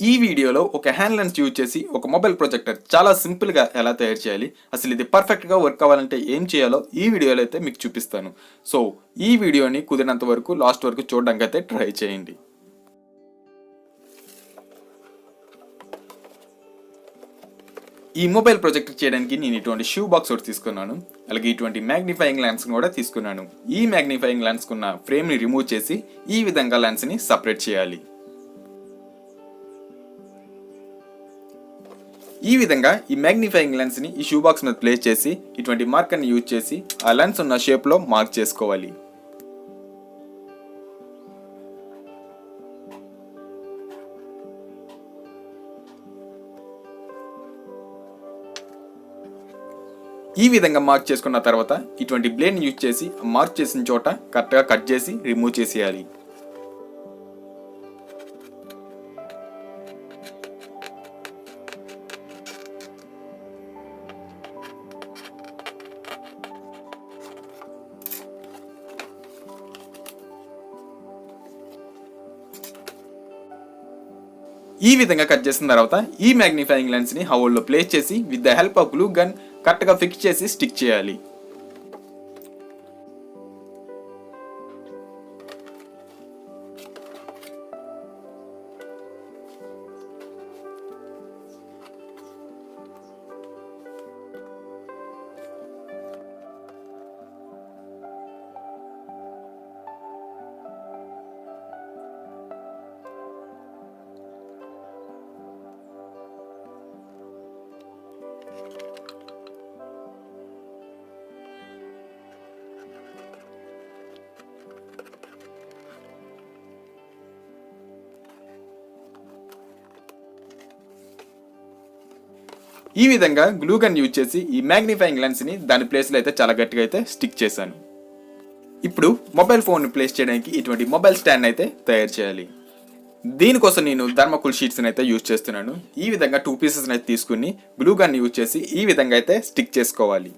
ఈ వీడియోలో ఒక హ్యాండ్ లెన్స్ యూజ్ చేసి ఒక మొబైల్ ప్రొజెక్టర్ చాలా సింపుల్గా ఎలా తయారు చేయాలి, అసలు ఇది పర్ఫెక్ట్గా వర్క్ అవ్వాలంటే ఏం చేయాలో ఈ వీడియోలో అయితే మీకు చూపిస్తాను. సో ఈ వీడియోని కుదిరినంత వరకు లాస్ట్ వరకు చూడడానికి అయితే ట్రై చేయండి. ఈ మొబైల్ ప్రొజెక్టర్ చేయడానికి నేను ఇటువంటి షూ బాక్స్ ఒకటి తీసుకున్నాను. అలాగే ఇటువంటి మ్యాగ్నిఫైయింగ్ లెన్స్ కూడా తీసుకున్నాను. ఈ మ్యాగ్నిఫైయింగ్ లెన్స్ కున్న ఫ్రేమ్ని రిమూవ్ చేసి ఈ విధంగా లెన్స్ని సపరేట్ చేయాలి. ఈ విధంగా ఈ మ్యాగ్నిఫైయింగ్ లెన్స్ ని ఈ షూ బాక్స్ మీద ప్లేస్ చేసి ఇటువంటి మార్కర్ ని యూజ్ చేసి ఆ లెన్స్ ఉన్న షేప్ లో మార్క్ చేసుకోవాలి. ఈ విధంగా మార్క్ చేసుకున్న తర్వాత ఇటువంటి బ్లేడ్ ని యూజ్ చేసి మార్క్ చేసిన చోట కరెక్ట్ గా కట్ చేసి రిమూవ్ చేసేయాలి. ఈ విధంగా కట్ చేసిన తర్వాత ఈ మ్యాగ్నిఫైయింగ్ లెన్స్ ని హోల్ లో ప్లేస్ చేసి with the help of glue gun correct గా ఫిక్స్ చేసి స్టిక్ చేయాలి. ఈ విధంగా గ్లూ గన్ యూజ్ చేసి ఈ మ్యాగ్నిఫైయింగ్ లెన్స్ ని దాని ప్లేస్ లో అయితే చాలా గట్టిగా అయితే స్టిక్ చేశాను. ఇప్పుడు మొబైల్ ఫోన్ ని ప్లేస్ చేయడానికి ఇటువంటి మొబైల్ స్టాండ్ అయితే తయారు చేయాలి. దీనికోసం నేను థర్మాకోల్ షీట్స్ అయితే యూజ్ చేస్తున్నాను. ఈ విధంగా 2 పీసెస్ అయితే తీసుకుని గ్లూ గన్ యూజ్ చేసి ఈ విధంగా అయితే స్టిక్ చేసుకోవాలి.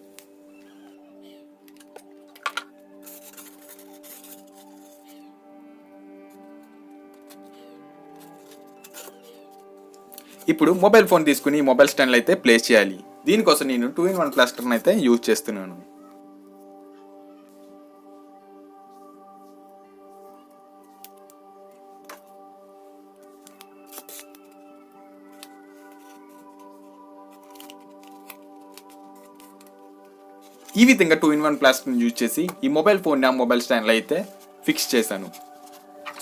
ఇప్పుడు మొబైల్ ఫోన్ తీసుకుని మొబైల్ స్టాండ్ అయితే ప్లేస్ చేయాలి. దీనికోసం నేను 2-in-1 ప్లాస్టర్ అయితే యూజ్ చేస్తున్నాను. ఈ విధంగా 2-in-1 ప్లాస్టర్ యూజ్ చేసి ఈ మొబైల్ ఫోన్ మొబైల్ స్టాండ్ అయితే ఫిక్స్ చేశాను.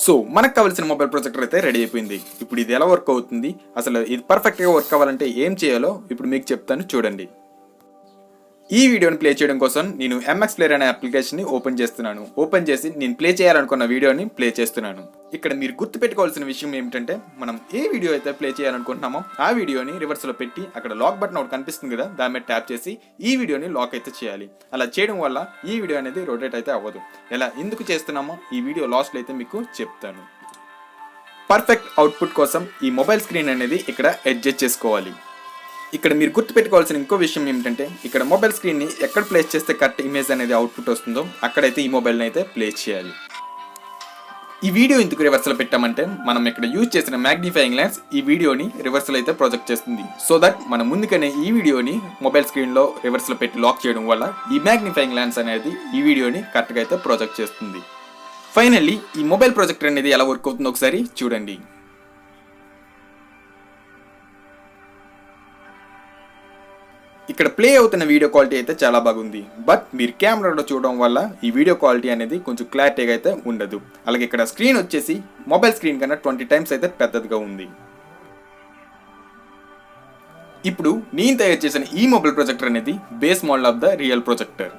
సో మనకు కావాల్సిన మొబైల్ ప్రొజెక్టర్ అయితే రెడీ అయిపోయింది. ఇప్పుడు ఇది ఎలా వర్క్ అవుతుంది, అసలు ఇది పర్ఫెక్ట్గా వర్క్ అవ్వాలంటే ఏం చేయాలో ఇప్పుడు మీకు చెప్తాను చూడండి. ఈ వీడియోని ప్లే చేయడం కోసం నేను MX ప్లేయర్ అనే అప్లికేషన్ని ఓపెన్ చేస్తున్నాను. ఓపెన్ చేసి నేను ప్లే చేయాలనుకున్న వీడియోని ప్లే చేస్తున్నాను. ఇక్కడ మీరు గుర్తుపెట్టుకోవాల్సిన విషయం ఏమిటంటే, మనం ఏ వీడియో అయితే ప్లే చేయాలనుకుంటున్నామో ఆ వీడియోని రివర్స్లో పెట్టి అక్కడ లాక్ బటన్ ఒకటి కనిపిస్తుంది కదా, దాని మీద ట్యాప్ చేసి ఈ వీడియోని లాక్ అయితే చేయాలి. అలా చేయడం వల్ల ఈ వీడియో అనేది రొటేట్ అయితే అవ్వదు. ఎలా ఎందుకు చేస్తున్నామో ఈ వీడియో లాస్ట్లో అయితే మీకు చెప్తాను. పర్ఫెక్ట్ అవుట్పుట్ కోసం ఈ మొబైల్ స్క్రీన్ అనేది ఇక్కడ అడ్జస్ట్ చేసుకోవాలి. ఇక్కడ మీరు గుర్తుపెట్టుకోవాల్సిన ఇంకో విషయం ఏమిటంటే, ఇక్కడ మొబైల్ స్క్రీన్ని ఎక్కడ ప్లేస్ చేస్తే కరెక్ట్ ఇమేజ్ అనేది అవుట్పుట్ వస్తుందో అక్కడైతే ఈ మొబైల్ని అయితే ప్లేస్ చేయాలి. ఈ వీడియో ఎందుకు రివర్సల్ పెట్టామంటే, మనం ఇక్కడ యూజ్ చేసిన మ్యాగ్నిఫైయింగ్ లెన్స్ ఈ వీడియోని రివర్సల్ అయితే ప్రొజెక్ట్ చేస్తుంది. సో దట్ మనం ముందుగానే ఈ వీడియోని మొబైల్ స్క్రీన్లో రివర్సల్ పెట్టి లాక్ చేయడం వల్ల ఈ మ్యాగ్నిఫైయింగ్ లెన్స్ అనేది ఈ వీడియోని కరెక్ట్గా అయితే ప్రొజెక్ట్ చేస్తుంది. ఫైనల్లీ ఈ మొబైల్ ప్రొజెక్టర్ అనేది ఎలా వర్క్ అవుతుందో ఒకసారి చూడండి. ఇక్కడ ప్లే అవుతున్న వీడియో క్వాలిటీ అయితే చాలా బాగుంది. బట్ మీరు కెమెరాలో చూడడం వల్ల ఈ వీడియో క్వాలిటీ అనేది కొంచెం క్లారిటీగా అయితే ఉండదు. అలాగే ఇక్కడ స్క్రీన్ వచ్చేసి మొబైల్ స్క్రీన్ కన్నా 20 టైమ్స్ అయితే పెద్దదిగా ఉంది. ఇప్పుడు నేను తయారు చేసిన ఈ మొబైల్ ప్రొజెక్టర్ అనేది base model of the real projector.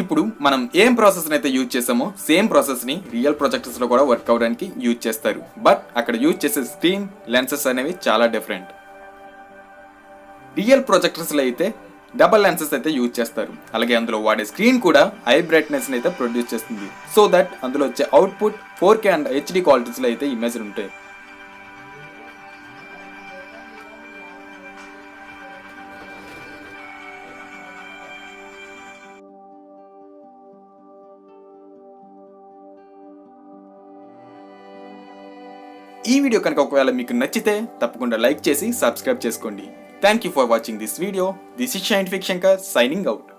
ఇప్పుడు మనం ఏం ప్రాసెస్ని అయితే యూజ్ చేసామో సేమ్ ప్రాసెస్ని రియల్ ప్రొజెక్టర్స్లో కూడా వర్క్ అవడానికి యూజ్ చేస్తారు. బట్ అక్కడ యూజ్ చేసే స్క్రీన్ లెన్సెస్ అనేవి చాలా డిఫరెంట్. రియల్ ప్రొజెక్టర్స్లో అయితే డబల్ లెన్సెస్ అయితే యూజ్ చేస్తారు. అలాగే అందులో వాడే స్క్రీన్ కూడా హై బ్రైట్నెస్ అయితే ప్రొడ్యూస్ చేస్తుంది. సో దట్ అందులో వచ్చే అవుట్పుట్ 4K అండ్ HD క్వాలిటీస్లో అయితే ఇమేజ్లు ఉంటాయి. ఈ వీడియో కనుక ఒకవేళ మీకు నచ్చితే తప్పకుండా లైక్ చేసి సబ్స్క్రైబ్ చేసుకోండి. Thank you for watching this video. This is scientific Shankar signing out.